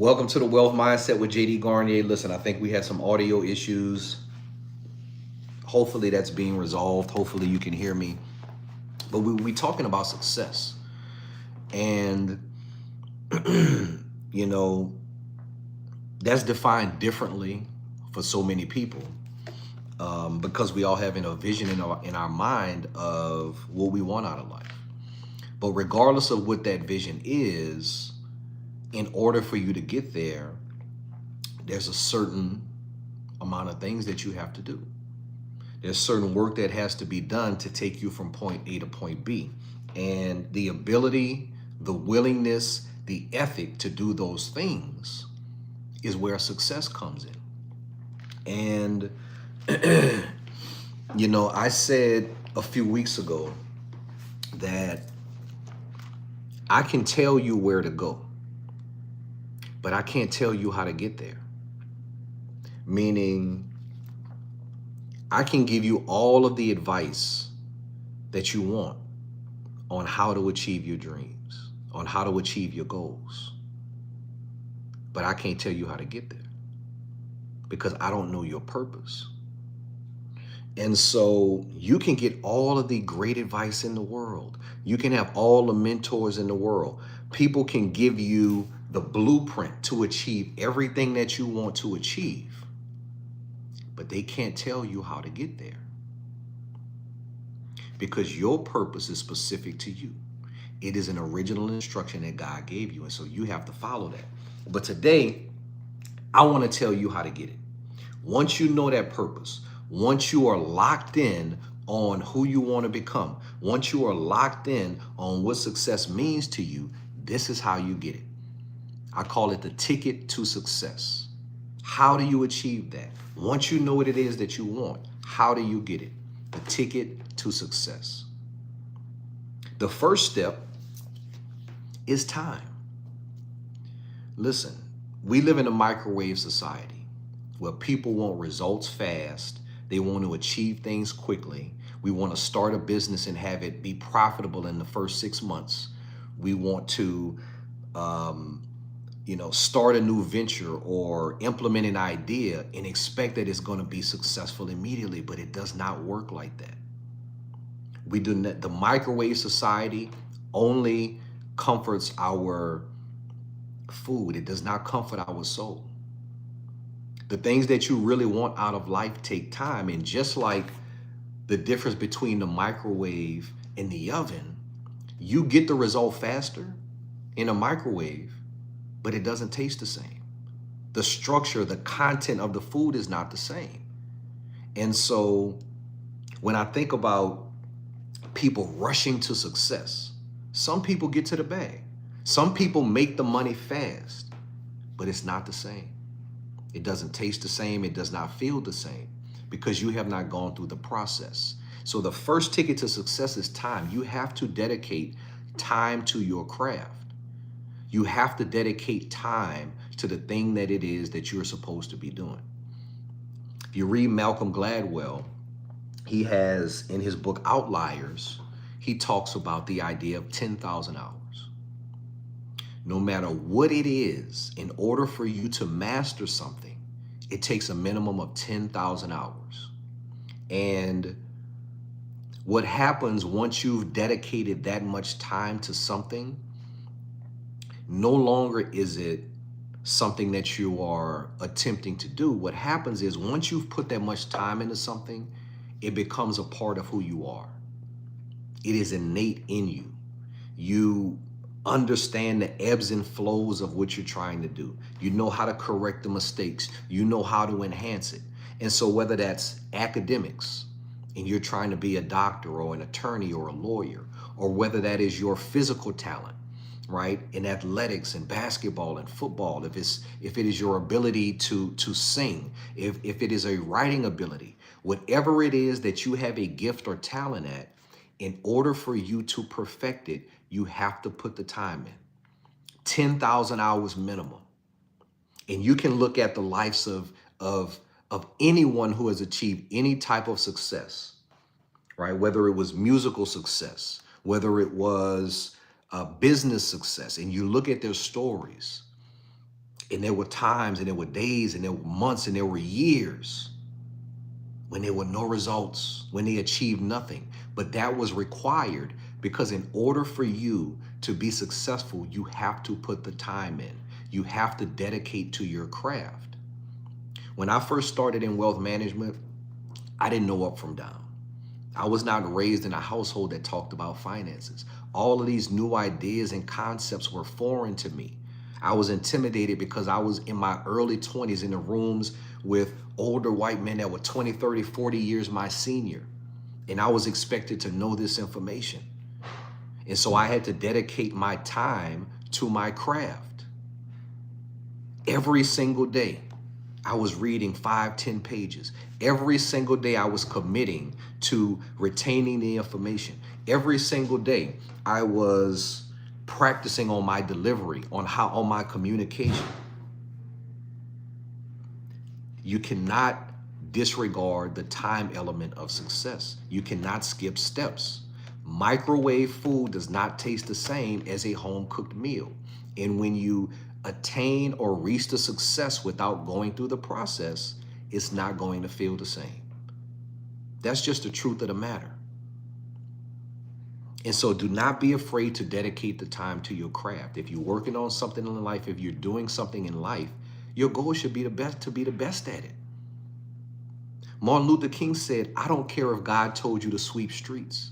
Welcome to the Wealth Mindset with Garnier. Listen, I think we had some audio issues. Hopefully that's being resolved. Hopefully you can hear me. But we talking about success. And, you know, that's defined differently for so many people because we all having a vision in our mind of what we want out of life. But regardless of what that vision is, in order for you to get there, there's a certain amount of things that you have to do. There's certain work that has to be done to take you from point A to point B. And the ability, the willingness, the ethic to do those things is where success comes in. And, you know, I said a few weeks ago that I can tell you where to go, but I can't tell you how to get there. Meaning, I can give you all of the advice that you want on how to achieve your dreams, on how to achieve your goals. But I can't tell you how to get there because I don't know your purpose. And so you can get all of the great advice in the world. You can have all the mentors in the world. People can give you the blueprint to achieve everything that you want to achieve, but they can't tell you how to get there because your purpose is specific to you. It is an original instruction that God gave you, and so you have to follow that. But today, I want to tell you how to get it. Once you know that purpose, once you are locked in on who you want to become, once you are locked in on what success means to you, this is how you get it. I call it the ticket to success. How do you achieve that? Once you know what it is that you want, how do you get it? The ticket to success. The first step is time. Listen, we live in a microwave society where people want results fast. They want to achieve things quickly. We want to start a business and have it be profitable in the first 6 months. We want to start a new venture or implement an idea and expect that it's going to be successful immediately, but it does not work like that. We do not. The microwave society only comforts our food. It does not comfort our soul. The things that you really want out of life take time, and just like the difference between the microwave and the oven, you get the result faster in a microwave, but it doesn't taste the same. The structure, the content of the food is not the same. And so when I think about people rushing to success, some people get to the bag. Some people make the money fast, but it's not the same. It doesn't taste the same. It does not feel the same because you have not gone through the process. So the first ticket to success is time. You have to dedicate time to your craft. You have to dedicate time to the thing that it is that you're supposed to be doing. If you read Malcolm Gladwell, he has in his book Outliers, he talks about the idea of 10,000 hours. No matter what it is, in order for you to master something, it takes a minimum of 10,000 hours. And what happens once you've dedicated that much time to something, no longer is it something that you are attempting to do. What happens is once you've put that much time into something, it becomes a part of who you are. It is innate in you. You understand the ebbs and flows of what you're trying to do. You know how to correct the mistakes. You know how to enhance it. And so whether that's academics and you're trying to be a doctor or an attorney or a lawyer, or whether that is your physical talent, right, in athletics and basketball and football, if it is your ability to sing, if it is a writing ability, whatever it is that you have a gift or talent at, in order for you to perfect it, you have to put the time in. 10,000 hours minimum. And you can look at the lives of anyone who has achieved any type of success, right? Whether it was musical success, whether it was business success, and you look at their stories, And there were times and there were days and there were months and there were years when there were no results, when they achieved nothing. But that was required because in order for you to be successful, you have to put the time in. You have to dedicate to your craft. When I first started in wealth management, I didn't know up from down. I was not raised in a household that talked about finances. All of these new ideas and concepts were foreign to me. I was intimidated because I was in my early 20s in the rooms with older white men that were 20, 30, 40 years my senior. And I was expected to know this information. And so I had to dedicate my time to my craft. Every single day, I was reading 5, 10 pages. Every single day, I was committing to retaining the information. Every single day, I was practicing on my delivery, on my communication. You cannot disregard the time element of success. You cannot skip steps. Microwave food does not taste the same as a home-cooked meal. And when you attain or reach the success without going through the process, it's not going to feel the same. That's just the truth of the matter. And so do not be afraid to dedicate the time to your craft. If you're working on something in life, if you're doing something in life, your goal should be to be the best at it. Martin Luther King said, I don't care if God told you to sweep streets.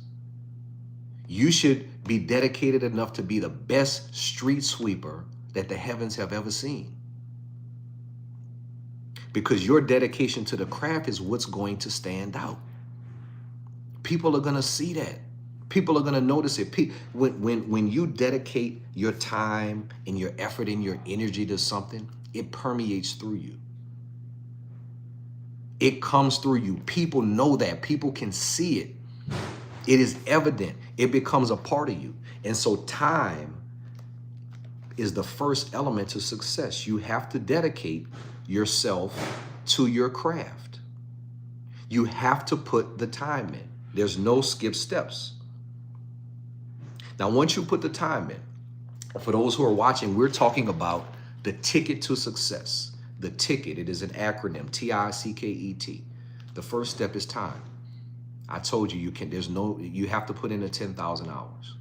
You should be dedicated enough to be the best street sweeper that the heavens have ever seen. Because your dedication to the craft is what's going to stand out. People are going to see that. People are going to notice it. When you dedicate your time and your effort and your energy to something, it permeates through you. It comes through you. People know that. People can see it. It is evident. It becomes a part of you. And so time is the first element to success. You have to dedicate yourself to your craft. You have to put the time in. There's no skip steps. Now, once you put the time in, for those who are watching, we're talking about the ticket to success. The ticket, it is an acronym, TICKET. The first step is time. I told you, you have to put in the 10,000 hours.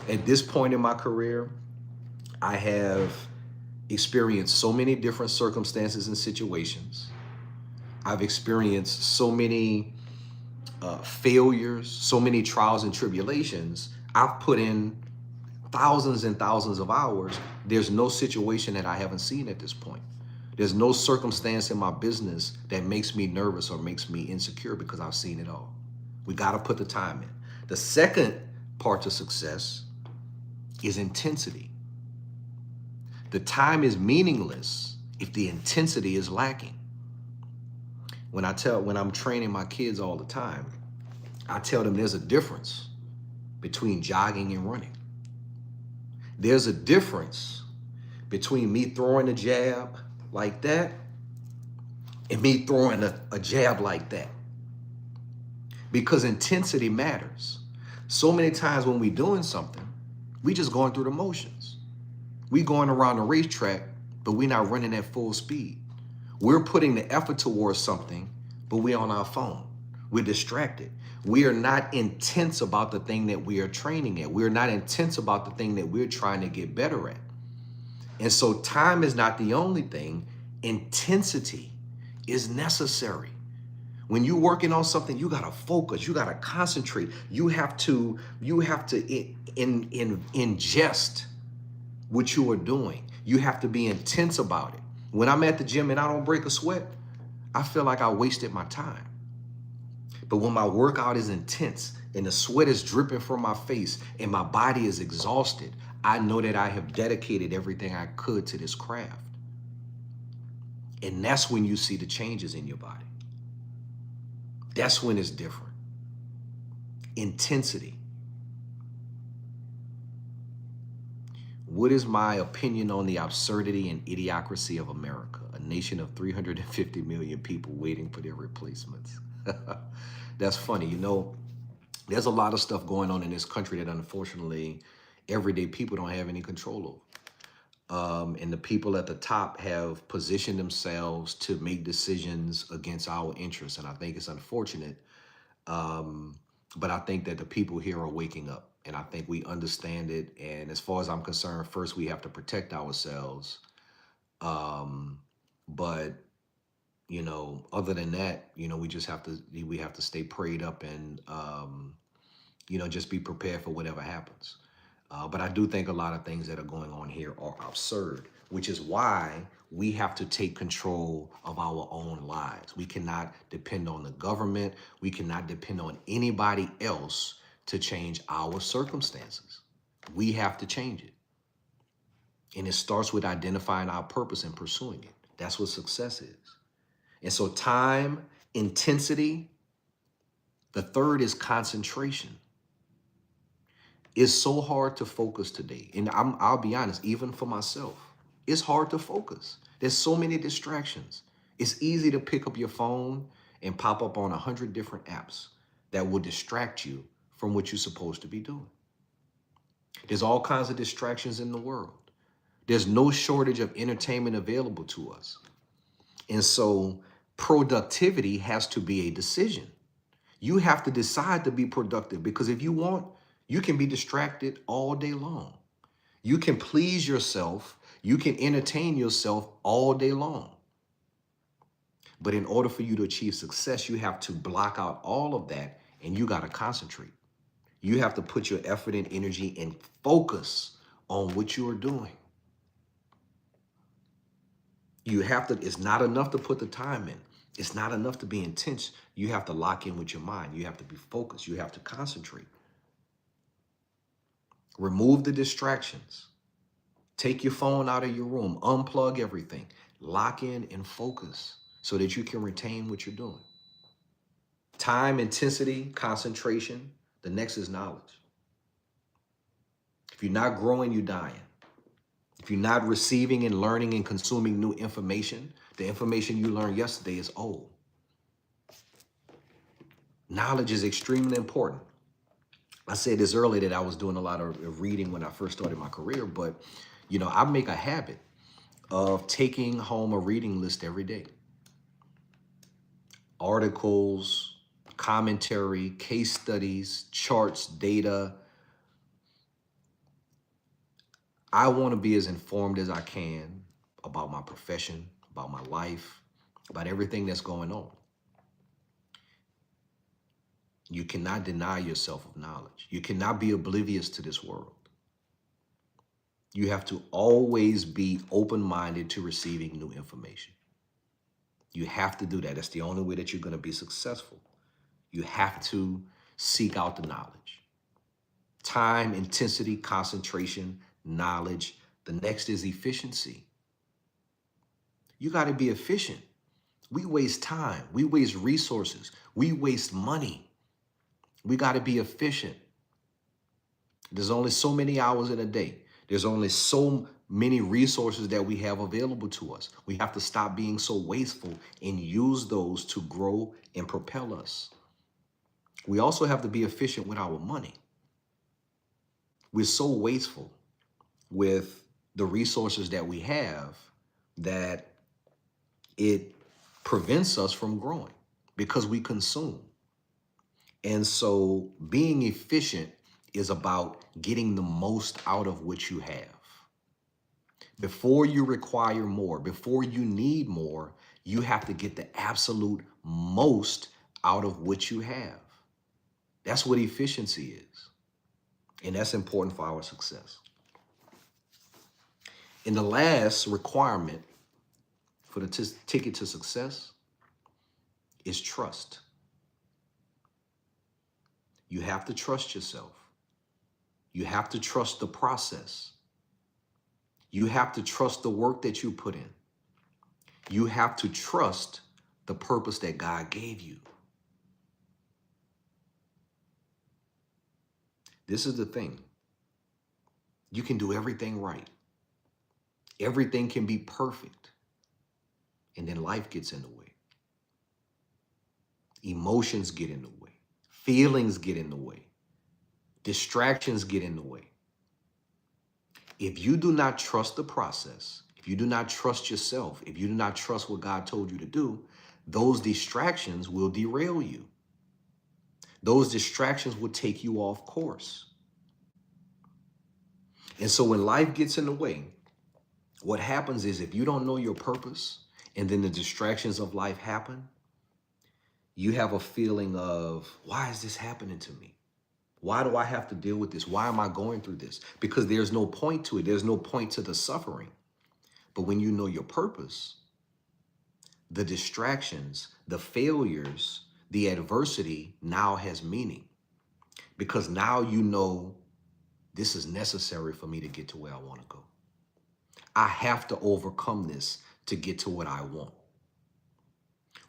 At this point in my career, I have experienced so many different circumstances and situations. I've experienced so many failures, so many trials and tribulations. I've put in thousands and thousands of hours. There's no situation that I haven't seen at this point. There's no circumstance in my business that makes me nervous or makes me insecure because I've seen it all. We got to put the time in. The second part to success is intensity. The time is meaningless if the intensity is lacking. When I'm training my kids all the time, I tell them there's a difference between jogging and running. There's a difference between me throwing a jab like that and me throwing a jab like that. Because intensity matters. So many times when we're doing something, we just going through the motions. We going around the racetrack, but we're not running at full speed. We're putting the effort towards something, but we're on our phone. We're distracted. We are not intense about the thing that we are training at. We're not intense about the thing that we're trying to get better at. And so time is not the only thing. Intensity is necessary. When you're working on something, you got to focus. You got to concentrate. You have to ingest what you are doing. You have to be intense about it. When I'm at the gym and I don't break a sweat, I feel like I wasted my time. But when my workout is intense and the sweat is dripping from my face and my body is exhausted, I know that I have dedicated everything I could to this craft. And that's when you see the changes in your body. That's when it's different. Intensity. What is my opinion on the absurdity and idiocracy of America, a nation of 350 million people waiting for their replacements? That's funny. You know, there's a lot of stuff going on in this country that unfortunately everyday people don't have any control over. And the people at the top have positioned themselves to make decisions against our interests. And I think it's unfortunate. But I think that the people here are waking up, and I think we understand it. And as far as I'm concerned, first we have to protect ourselves. But other than that, we have to stay prayed up and just be prepared for whatever happens. But I do think a lot of things that are going on here are absurd, which is why we have to take control of our own lives. We cannot depend on the government. We cannot depend on anybody else to change our circumstances. We have to change it. And it starts with identifying our purpose and pursuing it. That's what success is. And so time, intensity. The third is concentration. It's so hard to focus today. And I'll be honest, even for myself, it's hard to focus. There's so many distractions. It's easy to pick up your phone and pop up on 100 different apps that will distract you from what you're supposed to be doing. There's all kinds of distractions in the world. There's no shortage of entertainment available to us. And so productivity has to be a decision. You have to decide to be productive, because if you want, you can be distracted all day long. You can please yourself. You can entertain yourself all day long. But in order for you to achieve success, you have to block out all of that, and you got to concentrate. You have to put your effort and energy and focus on what you are doing. It's not enough to put the time in. It's not enough to be intense. You have to lock in with your mind. You have to be focused. You have to concentrate. Remove the distractions. Take your phone out of your room. Unplug everything. Lock in and focus so that you can retain what you're doing. Time, intensity, concentration. The next is knowledge. If you're not growing, you're dying. If you're not receiving and learning and consuming new information, the information you learned yesterday is old. Knowledge is extremely important. I said this earlier that I was doing a lot of reading when I first started my career, but I make a habit of taking home a reading list every day. Articles, commentary, case studies, charts, data. I want to be as informed as I can about my profession, about my life, about everything that's going on. You cannot deny yourself of knowledge. You cannot be oblivious to this world. You have to always be open-minded to receiving new information. You have to do that. That's the only way that you're going to be successful. You have to seek out the knowledge. Time, intensity, concentration, knowledge. The next is efficiency. You got to be efficient. We waste time. We waste resources. We waste money. We got to be efficient. There's only so many hours in a day. There's only so many resources that we have available to us. We have to stop being so wasteful and use those to grow and propel us. We also have to be efficient with our money. We're so wasteful with the resources that we have that it prevents us from growing because we consume. And so being efficient is about getting the most out of what you have. Before you require more, before you need more, you have to get the absolute most out of what you have. That's what efficiency is. And that's important for our success. And the last requirement for the ticket to success is trust. You have to trust yourself. You have to trust the process. You have to trust the work that you put in. You have to trust the purpose that God gave you. This is the thing. You can do everything right. Everything can be perfect. And then life gets in the way. Emotions get in the way. Feelings get in the way. Distractions get in the way. If you do not trust the process, if you do not trust yourself, if you do not trust what God told you to do, those distractions will derail you. Those distractions will take you off course. And so when life gets in the way, what happens is if you don't know your purpose and then the distractions of life happen, you have a feeling of, why is this happening to me? Why do I have to deal with this? Why am I going through this? Because there's no point to it. There's no point to the suffering. But when you know your purpose, the distractions, the failures, the adversity now has meaning. Because now you know this is necessary for me to get to where I want to go. I have to overcome this to get to what I want.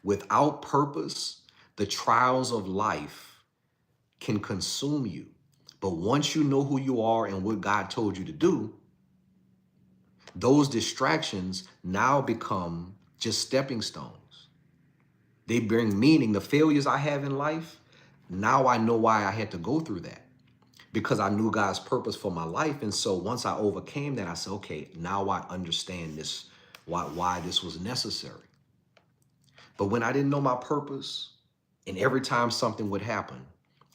Without purpose, the trials of life can consume you. But once you know who you are and what God told you to do, those distractions now become just stepping stones. They bring meaning. The failures I have in life, now I know why I had to go through that, because I knew God's purpose for my life. And so once I overcame that, I said, okay, now I understand this, why this was necessary. But when I didn't know my purpose, and every time something would happen,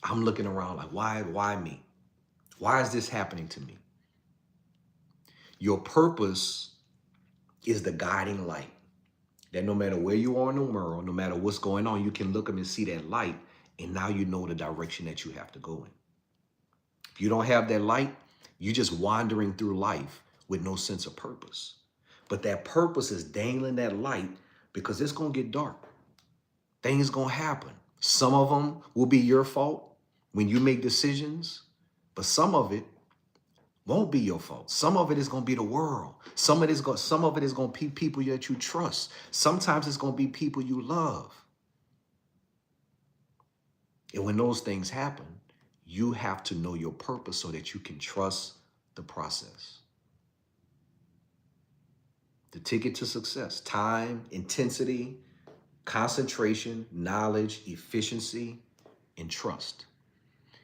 I'm looking around like, why me? Why is this happening to me? Your purpose is the guiding light that no matter where you are in the world, no matter what's going on, you can look up and see that light, and now you know the direction that you have to go in. If you don't have that light, you're just wandering through life with no sense of purpose. But that purpose is dangling that light, because it's going to get dark. Things going to happen. Some of them will be your fault when you make decisions, but some of it won't be your fault. Some of it is going to be the world. Some of it is going to be people that you trust. Sometimes it's going to be people you love. And when those things happen, you have to know your purpose so that you can trust the process. The ticket to success: time, intensity, concentration, knowledge, efficiency, and trust.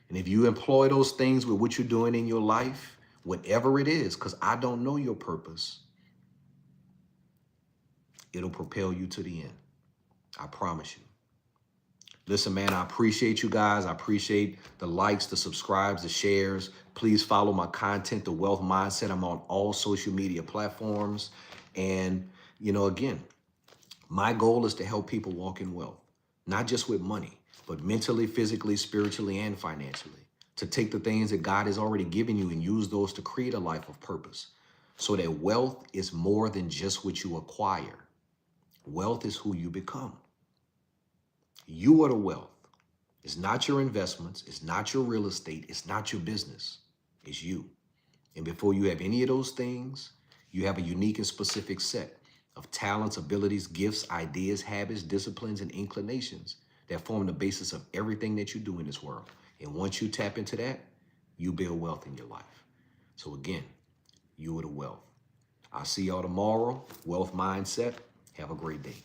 And if you employ those things with what you're doing in your life, whatever it is, because I don't know your purpose, it'll propel you to the end. I promise you. Listen, man, I appreciate you guys. I appreciate the likes, the subscribes, the shares. Please follow my content, The Wealth Mindset. I'm on all social media platforms. And, again, my goal is to help people walk in wealth, not just with money, but mentally, physically, spiritually, and financially. To take the things that God has already given you and use those to create a life of purpose, so that wealth is more than just what you acquire. Wealth is who you become. You are the wealth. It's not your investments. It's not your real estate. It's not your business. It's you. And before you have any of those things, you have a unique and specific set of talents, abilities, gifts, ideas, habits, disciplines, and inclinations that form the basis of everything that you do in this world. And once you tap into that, you build wealth in your life. So again, you are the wealth. I'll see y'all tomorrow. Wealth Mindset. Have a great day.